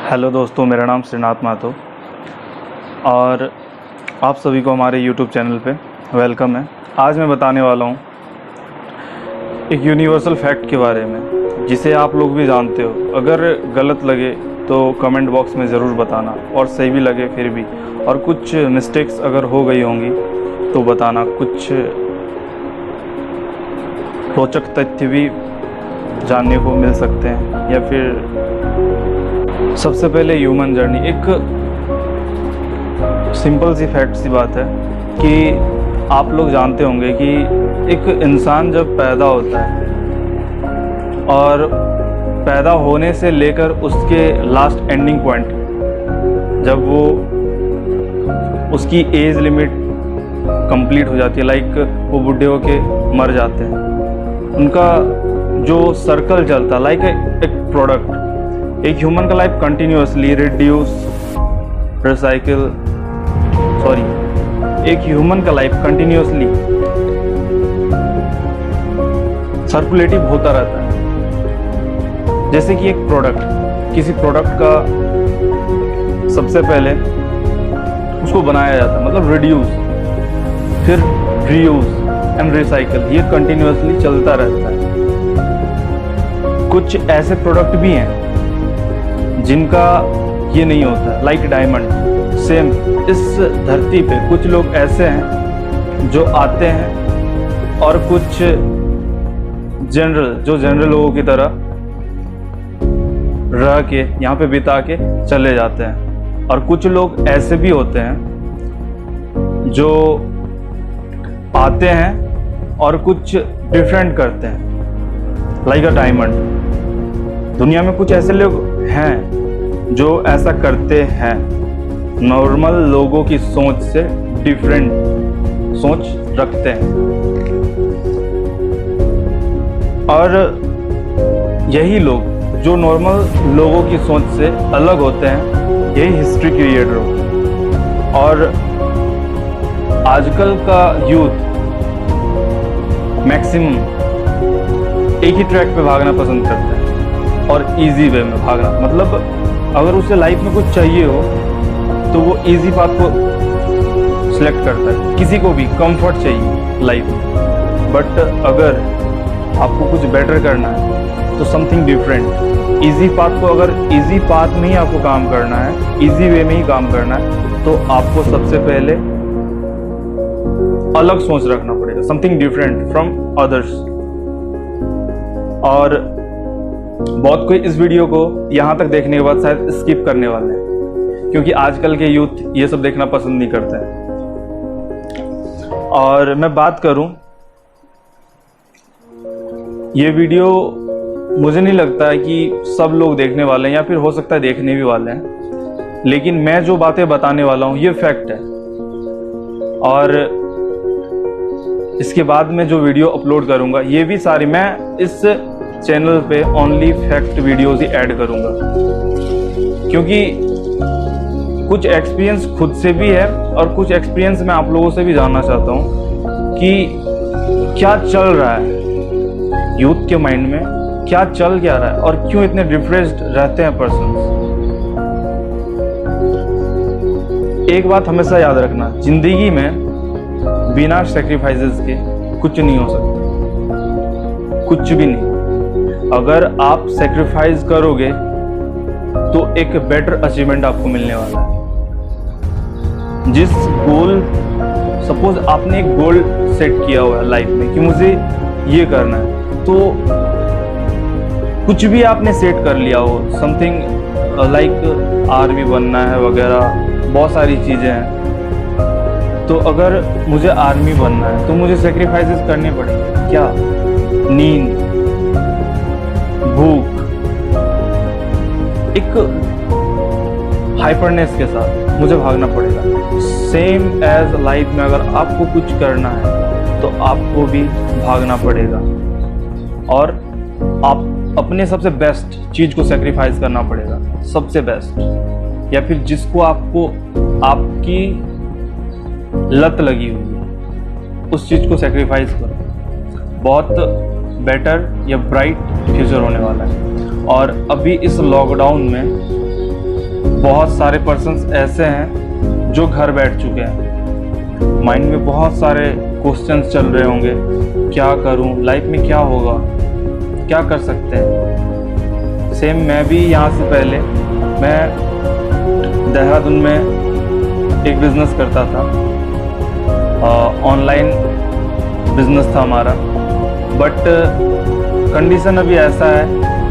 Hello दोस्तों, मेरा नाम श्रीनाथ माथो और आप सभी को हमारे यूट्यूब चैनल पे वेलकम है। आज मैं बताने वाला हूँ एक यूनिवर्सल फैक्ट के बारे में जिसे आप लोग भी जानते हो। अगर गलत लगे तो कमेंट बॉक्स में ज़रूर बताना, और सही भी लगे फिर भी, और कुछ मिस्टेक्स अगर हो गई होंगी तो बताना। कुछ रोचक तथ्य भी जानने को मिल सकते हैं। या फिर सबसे पहले ह्यूमन जर्नी, एक सिंपल सी फैक्ट सी बात है कि आप लोग जानते होंगे कि एक इंसान जब पैदा होता है और पैदा होने से लेकर उसके लास्ट एंडिंग पॉइंट, जब वो उसकी एज लिमिट कंप्लीट हो जाती है, लाइक वो बूढ़े होके मर जाते हैं, उनका जो सर्कल चलता है, लाइक एक प्रोडक्ट, एक ह्यूमन का लाइफ कंटिन्यूअसली एक ह्यूमन का लाइफ कंटिन्यूअसली सर्कुलेटिव होता रहता है। जैसे कि एक प्रोडक्ट, किसी प्रोडक्ट का सबसे पहले उसको बनाया जाता है, मतलब रिड्यूस, फिर रीयूज एंड रिसाइकल, ये कंटिन्यूअसली चलता रहता है। कुछ ऐसे प्रोडक्ट भी हैं जिनका ये नहीं होता, लाइक डायमंड। सेम इस धरती पे कुछ लोग ऐसे हैं जो आते हैं और कुछ जनरल लोगों की तरह रह के यहाँ पे बिता के चले जाते हैं। और कुछ लोग ऐसे भी होते हैं जो आते हैं और कुछ डिफरेंट करते हैं, लाइक अ डायमंड। दुनिया में कुछ ऐसे लोग हैं जो ऐसा करते हैं, नॉर्मल लोगों की सोच से डिफरेंट सोच रखते हैं, और यही लोग जो नॉर्मल लोगों की सोच से अलग होते हैं, यही हिस्ट्री क्रिएटर हो। और आजकल का यूथ मैक्सिमम एक ही ट्रैक पे भागना पसंद करता है, और इजी वे में भागना, मतलब अगर उसे लाइफ में कुछ चाहिए हो तो वो इजी पाथ को सिलेक्ट करता है। किसी को भी कंफर्ट चाहिए लाइफ में, बट अगर आपको कुछ बेटर करना है तो समथिंग डिफरेंट। इजी पाथ को, अगर इजी पाथ में ही आपको काम करना है, इजी वे में ही काम करना है, तो आपको सबसे पहले अलग सोच रखना पड़ेगा, समथिंग डिफरेंट फ्रॉम अदर्स। और बहुत कोई इस वीडियो को यहाँ तक देखने के बाद शायद स्किप करने वाले हैं, क्योंकि आजकल के यूथ ये सब देखना पसंद नहीं करते हैं। और मैं बात करूं, ये वीडियो मुझे नहीं लगता है कि सब लोग देखने वाले हैं, या फिर हो सकता है देखने भी वाले हैं, लेकिन मैं जो बातें बताने वाला हूं ये फैक्ट है। और इसके बाद में जो वीडियो अपलोड करूंगा, ये भी सारी मैं इस चैनल पे ओनली फैक्ट वीडियोस ही ऐड करूंगा, क्योंकि कुछ एक्सपीरियंस खुद से भी है और कुछ एक्सपीरियंस मैं आप लोगों से भी जानना चाहता हूं कि क्या चल रहा है यूथ के माइंड में, क्या चल क्या रहा है, और क्यों इतने डिप्रेस्ड रहते हैं पर्सन। एक बात हमेशा याद रखना, जिंदगी में बिना सेक्रीफाइसेस के कुछ नहीं हो सकता, कुछ भी नहीं। अगर आप सेक्रीफाइस करोगे तो एक बेटर अचीवमेंट आपको मिलने वाला है। जिस गोल, सपोज आपने एक गोल सेट किया हुआ है लाइफ में कि मुझे ये करना है, तो कुछ भी आपने सेट कर लिया हो, समथिंग लाइक आर्मी बनना है वगैरह, बहुत सारी चीजें हैं, तो अगर मुझे आर्मी बनना है तो मुझे सेक्रीफाइसेस करने पड़ेंगे। क्या? नींद, भूख, एक हाइपरनेस के साथ मुझे भागना पड़ेगा। सेम एज लाइफ में अगर आपको कुछ करना है तो आपको भी भागना पड़ेगा, और आप अपने सबसे बेस्ट चीज को सेक्रीफाइस करना पड़ेगा, सबसे बेस्ट, या फिर जिसको आपको आपकी लत लगी हुई है उस चीज को सेक्रीफाइस करो। बहुत बेटर या ब्राइट फ्यूचर होने वाला है। और अभी इस लॉकडाउन में बहुत सारे पर्सन्स ऐसे हैं जो घर बैठ चुके हैं, माइंड में बहुत सारे क्वेश्चंस चल रहे होंगे, क्या करूं, लाइफ में क्या होगा, क्या कर सकते हैं। सेम मैं भी यहाँ से पहले मैं देहरादून में एक बिज़नेस करता था, ऑनलाइन बिज़नेस था हमारा, बट कंडीशन अभी ऐसा है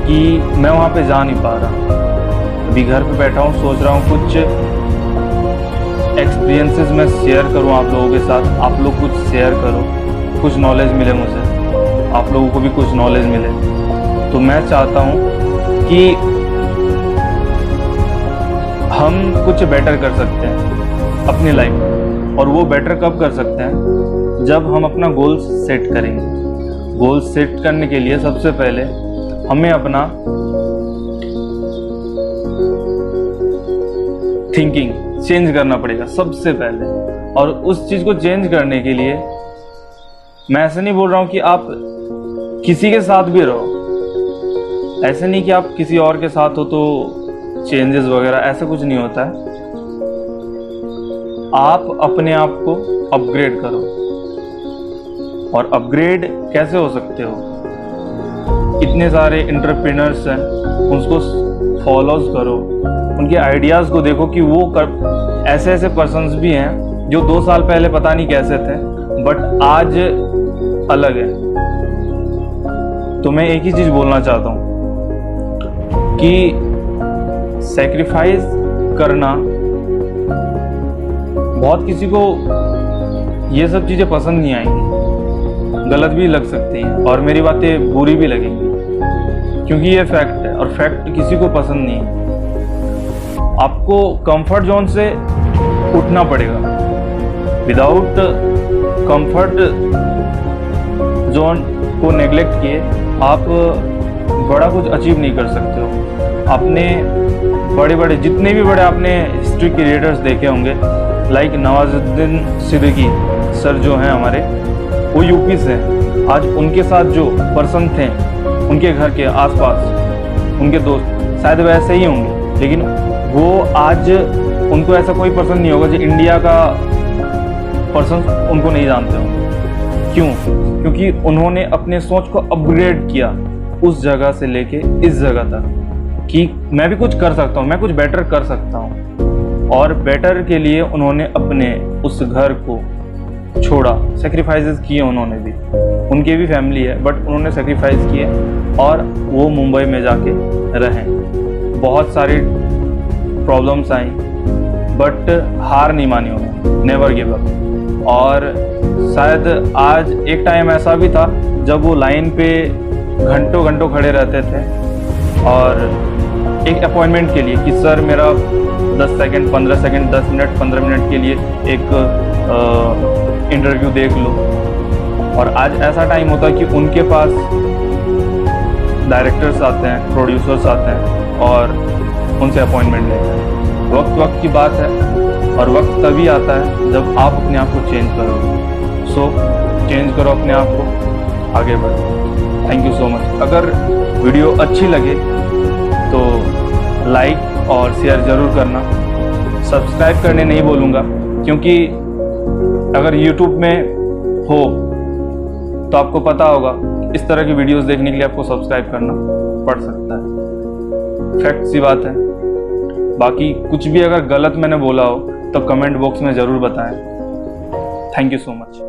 कि मैं वहाँ पे जा नहीं पा रहा। अभी घर पे बैठा हूँ, सोच रहा हूँ कुछ एक्सपीरियंसेस मैं शेयर करूँ आप लोगों के साथ, आप लोग कुछ शेयर करो, कुछ नॉलेज मिले मुझे, आप लोगों को भी कुछ नॉलेज मिले। तो मैं चाहता हूँ कि हम कुछ बेटर कर सकते हैं अपनी लाइफ में, और वो बेटर कब कर सकते हैं, जब हम अपना गोल सेट करेंगे। गोल सेट करने के लिए सबसे पहले हमें अपना थिंकिंग चेंज करना पड़ेगा सबसे पहले। और उस चीज को चेंज करने के लिए मैं ऐसे नहीं बोल रहा हूं कि आप किसी के साथ भी रहो, ऐसे नहीं कि आप किसी और के साथ हो तो चेंजेस वगैरह, ऐसा कुछ नहीं होता है। आप अपने आप को अपग्रेड करो। और अपग्रेड कैसे हो सकते हो, इतने सारे एंटरप्रेन्योर्स हैं, उसको फॉलोज करो, उनके आइडियाज़ को देखो कि वो ऐसे ऐसे पर्सन्स भी हैं जो 2 साल पहले पता नहीं कैसे थे बट आज अलग है। तो मैं एक ही चीज़ बोलना चाहता हूँ कि सैक्रिफाइस करना, बहुत किसी को ये सब चीज़ें पसंद नहीं आएंगी, गलत भी लग सकती हैं और मेरी बातें बुरी भी लगेंगी, क्योंकि ये फैक्ट है और फैक्ट किसी को पसंद नहीं है। आपको कंफर्ट जोन से उठना पड़ेगा। विदाउट कंफर्ट जोन को नेग्लेक्ट किए आप बड़ा कुछ अचीव नहीं कर सकते हो। आपने बड़े बड़े जितने भी बड़े आपने हिस्ट्री क्रिएटर्स देखे होंगे, लाइक नवाजुद्दीन सिद्दीकी सर जो हैं हमारे, वो यूपी से हैं। आज उनके साथ जो पर्सन थे, उनके घर के आसपास उनके दोस्त शायद वैसे ही होंगे, लेकिन वो आज उनको ऐसा कोई पर्सन नहीं होगा जो इंडिया का पर्सन उनको नहीं जानते होंगे। क्यों? क्योंकि उन्होंने अपने सोच को अपग्रेड किया उस जगह से लेके इस जगह तक कि मैं भी कुछ कर सकता हूँ, मैं कुछ बेटर कर सकता हूँ। और बेटर के लिए उन्होंने अपने उस घर को छोड़ा, सेक्रीफाइसेस किए उन्होंने भी, उनके भी फैमिली है बट उन्होंने सेक्रीफाइस किए और वो मुंबई में जाके रहें। बहुत सारी प्रॉब्लम्स आई बट हार नहीं मानी उन्होंने, नेवर गिव अप। और शायद आज एक टाइम ऐसा भी था जब वो लाइन पे घंटों घंटों खड़े रहते थे और एक अपॉइंटमेंट के लिए कि सर मेरा 10 सेकंड 15 सेकंड 10 मिनट 15 मिनट के लिए एक इंटरव्यू देख लो। और आज ऐसा टाइम होता है कि उनके पास डायरेक्टर्स आते हैं, प्रोड्यूसर्स आते हैं और उनसे अपॉइंटमेंट लेते हैं। वक्त की बात है और वक्त तभी आता है जब आप अपने आप को चेंज करोगे। सो चेंज करो अपने आप को, आगे बढ़ो। Thank you so much. अगर वीडियो अच्छी लगे तो लाइक और शेयर ज़रूर करना। सब्सक्राइब करने नहीं बोलूँगा, क्योंकि अगर YouTube में हो तो आपको पता होगा इस तरह की वीडियोस देखने के लिए आपको सब्सक्राइब करना पड़ सकता है। फैक्ट सी बात है। बाकी कुछ भी अगर गलत मैंने बोला हो तो कमेंट बॉक्स में ज़रूर बताएं। Thank you so much.